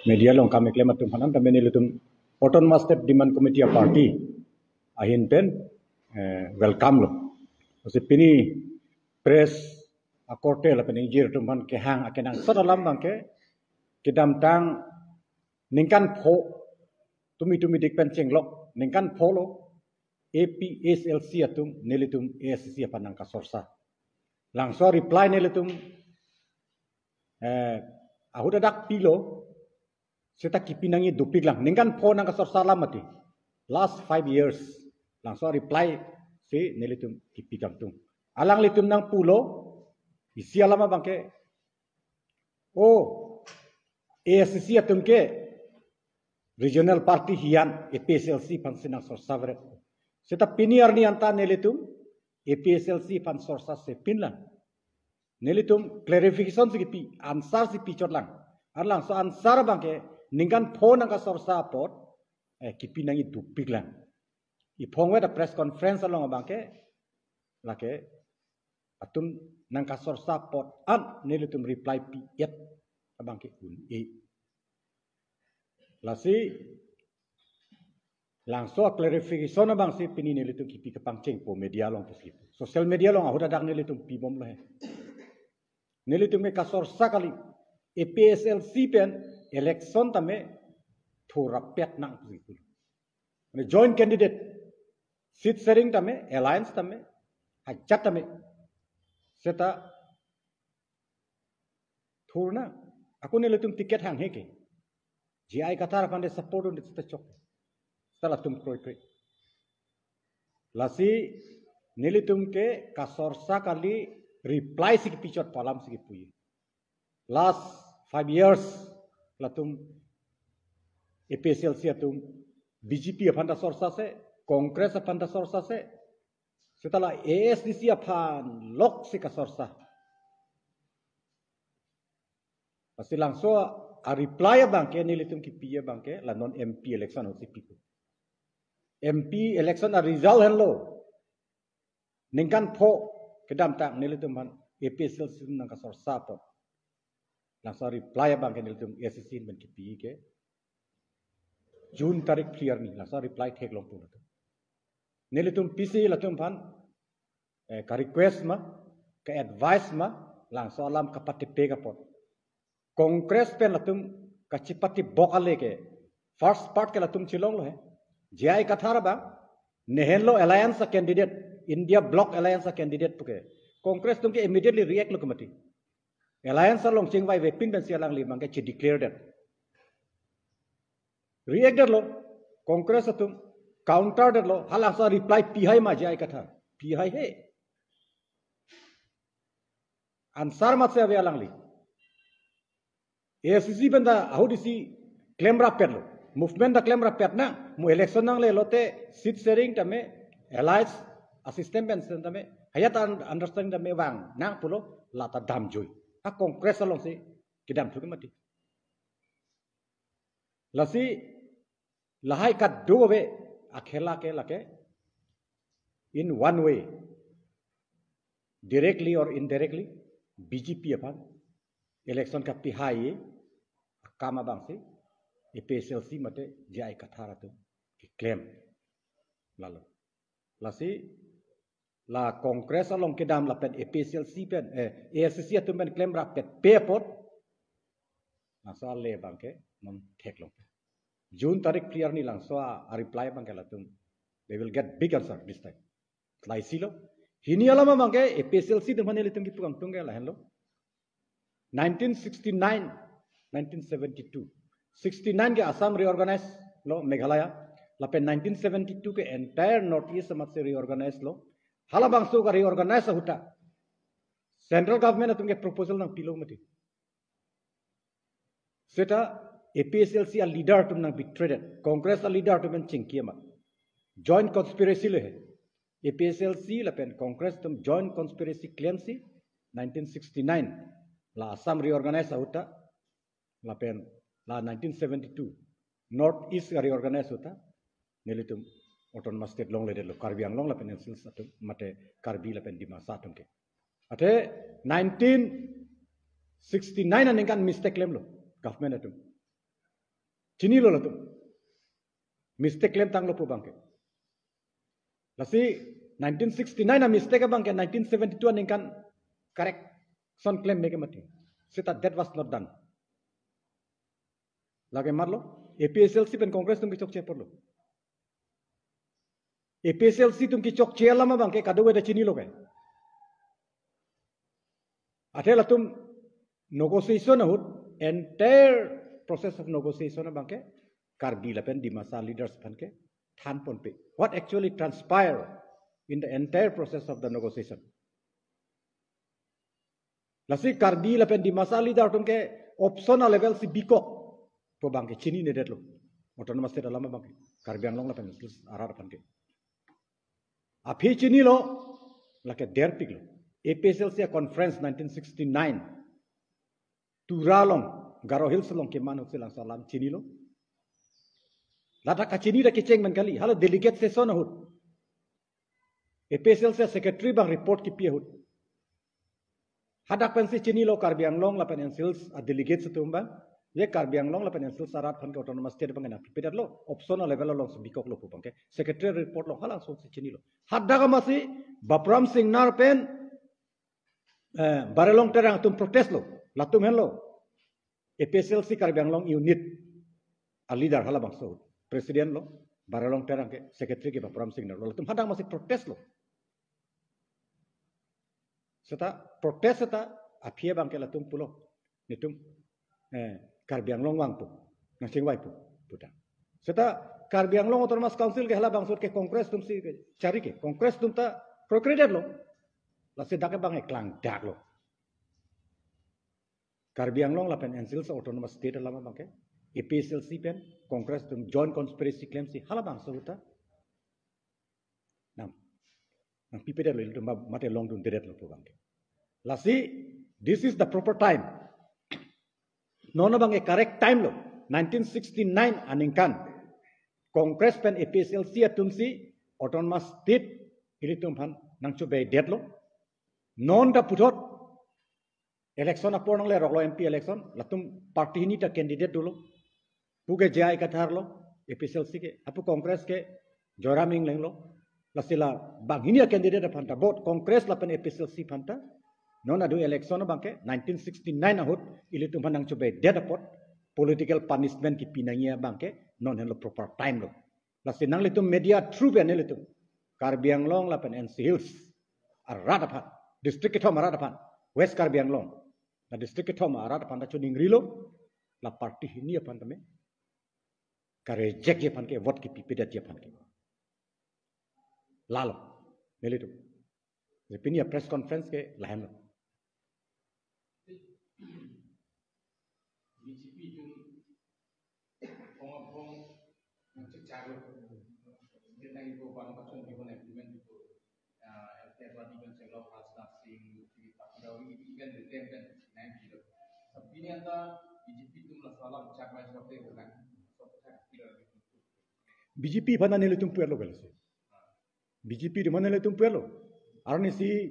media long kami klaim atum hanan kami nilutum autonomous state demand committee party ahin pen welcome lo so pini press akorte la pen injir tumhan ke hang akenang sadalam bangke kidam tang ningkan pho tumi dik pen chenglok ningkan pho lo APSLC atum nilitum ASC panang ka sorsa langso reply nilitum ahuda dak pilo seta kipinangi dupik lang ningkan pho nang ka sorsa lamati last 5 years langso reply si nilitum kipikam tung alang litum nang pulo isi alama bangke ASC atum ke regional party hian APSLC pansinang sorsa vre seta piniar ni anta nelitum APSLC pan sorsa se pinlan nelitum clarification sipi answer sipi chotlang arlang so answer bangke ningkan phone ang ka sorsa pot kipinangi dupiklan I phongwe da press conference along bangke lake atum nang ka sorsa pot an nelitum reply pi yet bangke un lasi langso clarification bang si pini nelitum kipi kepang ceng po media long pesip social media long ahoda dak nelitum pi bom lah nelitum ka sorsa kali APSLC pen election tame thora pet nang pesip ne joint candidate seat sharing tame alliance tame hajat tame seta thurna aku nelitum tiket hang heke GI katar pande support on the chok salah tum kroi lasi nilitum ke kasorsa kali reply sik pichot palam sik puyi last 5 years latum APSLC atum BJP apanda sorsa se Congress apanda sorsa se setala ASDC apan lok sik kasorsa pasti langsung a reply bangke nilitum ki piye bangke la non MP election ho sipiku MP election a result hello ningkan pho kedam tak nilitum man APSLC nang ka sorsa pot langsung reply bangke nilitum ASC men ki piye ke June tarik clear ni langsung reply thek long tu nilitum PC latum pan ka request ma ka advice ma langsung alam ka patipe ka pot Congress pen latum kachipati bokale ke first part ke latum chilong lo hai GI kathara ba nehenlo alliance candidate India bloc alliance candidate puke Congress tum ke immediately react lo kamati alliance long chingwai wepin ben sialang li mangke chi declare that react lo Congress tum counter that lo halang sa reply pihai ma GI katha pihai he answer mat se ave alang li ASC benda how disi claim rapet lo movement da claim rapet na mu election nang le lote seat sharing tame allies assistant pension tame hayat understanding tame wang nang pulo lata dam joy a congress along si kidam thuke mati lasi lahai kat do we akhela ke lake in one way directly or indirectly BJP apan election ka pihai kama bangsi APSLC mate GI kathara tu ki claim lalu lasi la Congress along kedam la pen APSLC pen ASC tu pen claim ra pet pepot nasa le bangke non thek long June tarik clear ni lang so a reply bangke latum they will get big answer this time lai silo hini alama bangke APSLC tu mane litum ki pukang tungge la hello 1969 1972 69 ke Assam reorganize lo Meghalaya lapen 1972 ke entire northeast samat se reorganize lo hala bangso ka reorganize huta central government atum ke proposal nang pilo mati seta APSLC a leader tum nang betrayed Congress a leader tum en chingkiama joint conspiracy le APSLC lapen Congress tum joint conspiracy claim si 1969 la Assam reorganize huta lapen la 1972 north east reorganize huta nelitum autonomous state long le lo Karbi Anglong la peninsul satu mate Karbi la pen Dima satum ke ate 1969 aningan mistake lem lo government atum Chini lo latum. Mistake claim tang lo po bangke. Lasi 1969 na mistake bangke 1972 ningkan correct son claim make mati. Sita that was not done. Lagi marlo APSLC pen Congress tum kichok che porlo. APSLC tum kichok che lama bangke kadu weda chini lo kai. Athela tum negotiation hut entire process of negotiation bangke karbi lapen di masa leaders panke than pon pe. What actually transpired in the entire process of the negotiation? Lasi karbi lapen di masa leader tum ke optional level si bikok po bangke chini ne detlo. Autonomous state alama bangke karbi anglong lapen arar panke. Api chini lo lake derpik lo. APSLC conference 1969 Turalong Garo Hills long ke manu silang salam chini lo. Lata kachini da kiceng man kali halo delegate session hut. APSLC secretary bang report ki pia hut. Hadak pensi chini lo Karbi Anglong la penensils a delegate setumba ye Karbi Anglong la penensils sarat pan ke autonomous state bang na prepared lo optional level lo bikok lo pupang ke secretary report lo hala so chini lo. Hadak masi Bapram Singh nar pen barelong terang tum protest lo latum hello APSLC Karbi Anglong unit a leader hala bang so presiden lo barelong terang ke secretary ke Bapram Singh nar lo latum hadang masih protest lo. Seta protes seta apia bangke latung pulo nitum Karbi Anglong wang pu nang singwai pu puta seta Karbi Anglong Autonomous Council ke hala bangsut ke kongres tum si cari ke kongres tum ta procreated lo la sedake bang eklang dak lo Karbi Anglong la pen ensil sa autonomous state lama bangke APSLC pen kongres tum joint conspiracy claim si hala bangsut ta nang pipede lo tum mate long tum deret lo pu bangke. Lasi, this is the proper time. Nono bang correct time lo. 1969 aningkan. Congress pen APSLC atumsi autonomous state ilitum pan nang coba dead lo. Non da putot election apor nang le roklo MP election latum party ini ta candidate dulu. Puge jai kathar lo APSLC ke apu Congress ke joraming leng lo. Lasila bang ini candidate panta bot Congress la pen APSLC panta. Non adu election bangke 1969 ahut ilitum hanang coba dead apot political punishment ki pinangia bangke non hello proper time lo. Lasi nang litum media true ben litum Karbi Anglong la pen NC Hills aradapan district ithom aradapan West Karbi Anglong la district ithom aradapan ta chuning rilo la party ini apan tame karejek ye pan ke vote ki pipedat ye pan ke lalo melitum repinia press conference ke lahan lo. BGP itu pengomong untuk cari tentang itu bantuan people implement itu LTR di Bangsa Hasna Singh di Pakistan ini kan ditemkan nanti itu. Tapi ini anda BGP itu masalah cakap seperti itu kan. BGP pada nilai tumpu lo kalau BGP di mana nilai tumpu lo? Arni si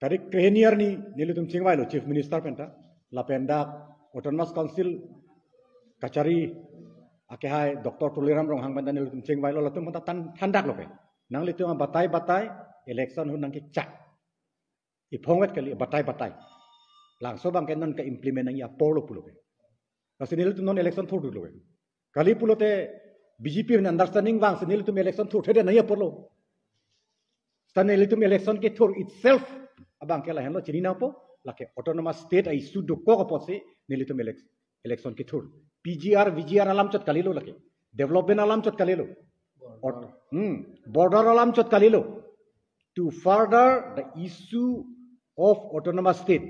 tarik kreniar ni nilai tumpu singwai lo chief minister penta lapenda Autonomous Council kacari akehai Dr. Tuliram rong hang bandan lutum ceng wailo latum mata tandak lo ke nang litum batai election hun nang ki cak ipongwet kali batai langsung bang kenon ke implement nang ya polo pulo ke kasi nilutum non election thur lo ke kali pulo te BJP in understanding bang nilutum election thur thede nang ya polo stan nilutum election ke thur itself abang kela henlo chini na po lake autonomous state ay sudo ko po si nilitum election ki thur PGR VGR alam chot kalilo lake development alam chot kalilo border alam chot kalilo to further the issue of autonomous state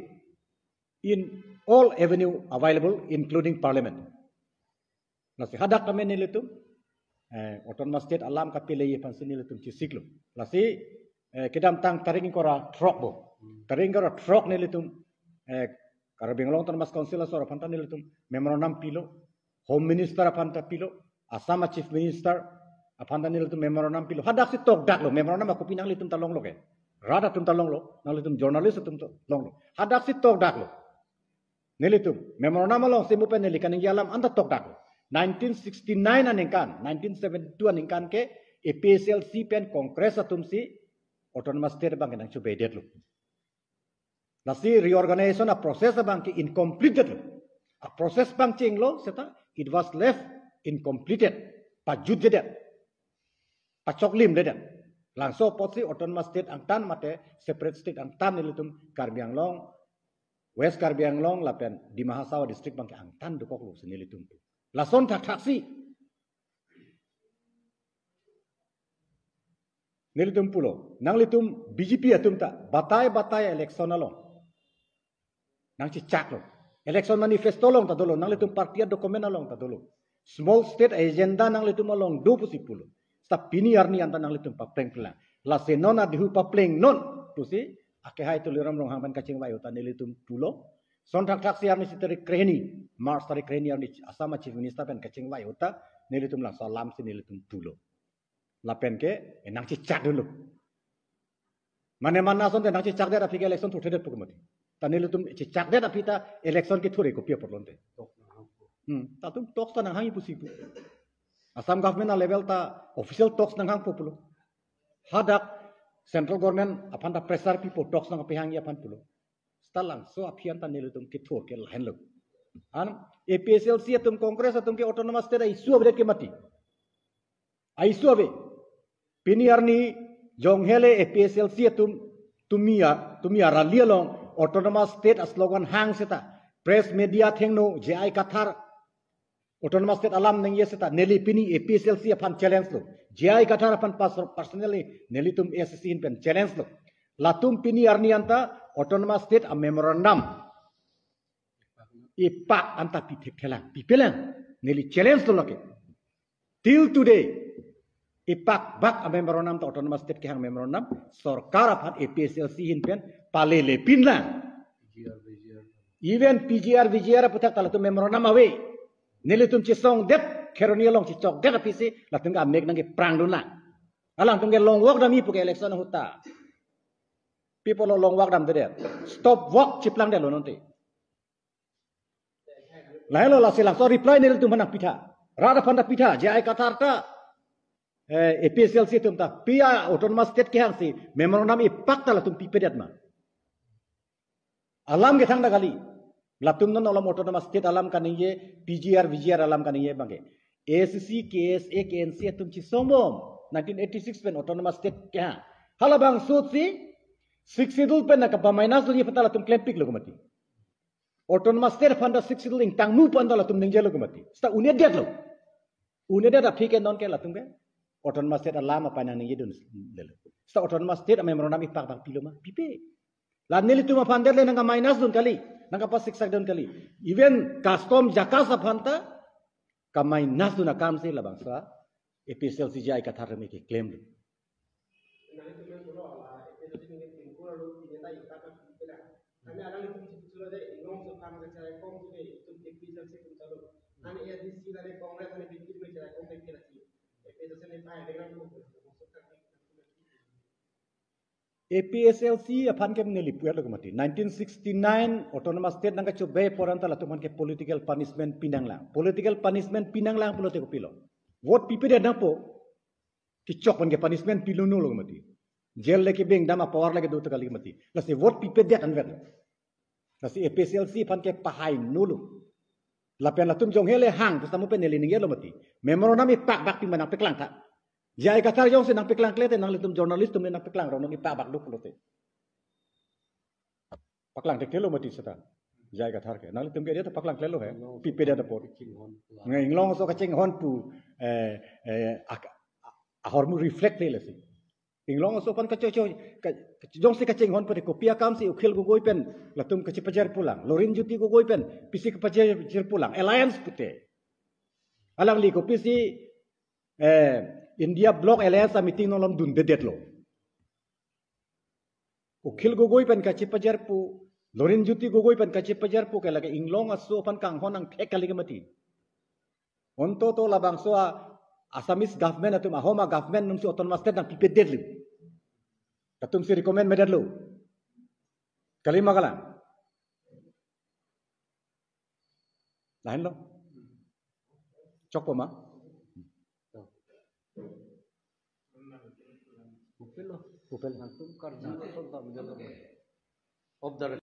in all avenue available including parliament nasi hadak kami nilitum autonomous state alam kapile ye pan nilitum chisiklo lasi kedam tang taring kora trok bo taring kora trok nilitum Karbi Anglong Autonomous Council asora panta nilitum memorandum pilo home minister apanta pilo asama chief minister apanta nilitum memorandum pilo hadak si tok dak lo memorandum aku pinang litum talong lo ke rada tum talong lo nang litum journalist tum talong lo hadak si tok dak lo nilitum memorandum lo simu pen nilikan yang alam anta tok dak lo 1969 aningkan 1972 aningkan ke APSLC pen kongres atum si autonomous state bang nang chubedet lo nasi reorganization a process bang ke incomplete lo a process bang ching lo seta it was left incompleted pa jujedet pa choklim dedet langso potsi autonomous state ang tan mate separate state ang tan nilitum Karbi Anglong West Karbi Anglong lapen di Mahasawa district bang ke ang tan dukok lo senilitum lason tak taksi nilitum pulo nang litum BJP atum ta batai election along nang cicak lo election manifesto long ta dolo nang litum partia dokumen along ta dolo small state agenda nang litum along 20 sta pini arni anta nang litum papleng plang la senona dihu papleng non tu si ake hai tu liram rong hangpan kacing wayo ta nilitum pulo son tak taksi arni siteri kreni mars tari kreni arni asama chief minister pen kacing wayo ta nilitum lang salam si nilitum pulo lapen ke nang cicak dulu mana son nang cicak dia tapi election tu tidak pukmati tanil tum cicak dia tapi ta election ke thore ko pia porlonte tatum talks ta nang hangi pusipu Assam government level ta official talks nang hang populo hadak central government apan ta pressure people talks nang pihangi apan pulo stalang so apian ta nilutum ke thor ke lain lo an APSLC atum kongres atum ke autonomous state isu abret ke mati isu abe Piniarni jong hele APSLC atum tumia ralia long autonomous state a slogan hang seta press media thengno JI Kathar autonomous state alam neng yeseta neli pini APSLC apan challenge lo JI Kathar apan personally neli tum ASC in pen challenge lo latum piniarni anta autonomous state a memorandum ipak anta pipelang neli challenge lo lake till today ipak bak a memorandum ta autonomous state ke hang memorandum sarkar apan APSLC hin pen palele pinlang even PGR putak tala tu memorandum awe nilitum chisong det keronia long chichok det apisi latung ga meg nangi prang dun lang alang tung long walk dami puke election huta people long walk dam det stop walk chiplang det lo nonte lailo la silang so reply nilitum hanak pitha rada phanda pitha JI Kathar ta APSLC tum ta pia autonomous state ke hang si memorandum ipak tala tum pipedat ma alam ke thang da kali latum non alam autonomous state alam kaniye VGR alam kaniye bange ACC KSA KNC tum chi sombom 1986 pen autonomous state ke hang hala bang sut si 6 schedule pen ka ba minus ni patala tum claim pick logo mati autonomous state fanda 6 schedule ing tang mu pan tala tum ning jelo mati sta unet det lo unet det afike non ke latum ke autonomous state alam apa nang ni dun lelo sta autonomous state memorandum ipak bang piloma pipe la nili tuma pander le nang minus dun kali nang pa 6 dun kali even custom jakasa phanta ka minus dun akam se labang sa APSLC JI Kathar me ke claim lu APSLC apan kem neli puat lo mati 1969 autonomous state nang ka chobe poranta la tuman ke political punishment pinang lang pulo te ko pilo vote pipe de napo ki chok pan ke punishment pilo no lo mati jail le ke beng dama power lagi do kali mati la se vote pipe de anvet la se APSLC pan ke pahai nulu la pen la tum jong hele hang tamu pen neli ninge lo mati memorandum ipak bak pi manang peklang ta JI Kathar jong se nang peklang klete nang litum journalist tum nang peklang ro nang ipak bak do pulote paklang tek telo mati seta JI Kathar ke nang litum ke dia ta paklang klelo he pipe dia ta por ngai nglong so ka ching hon pu hormu reflect le si inglong so pan ka chocho jong se ka ching hon pu ko pia kam si ukhil go goi pen latum ka chipajar pulang lorin juti go goi pen pisi ka pajar pulang alliance pute alang li ko pisi India Bloc Alliance meeting nolom dun dedet lo. Ukhil gogoi pen kachi pajar pu, Lorin Juti gogoi pen kachi pajar pu kala ke inglong aso pan kang honang thek kali ke mati. Onto to labang so Assamese government atum Ahoma government num si autonomous state nang pipe deadly. Katum si recommend medad lo. Kalima kala. Lain lo. Cokoma. Upel hantum karjun of the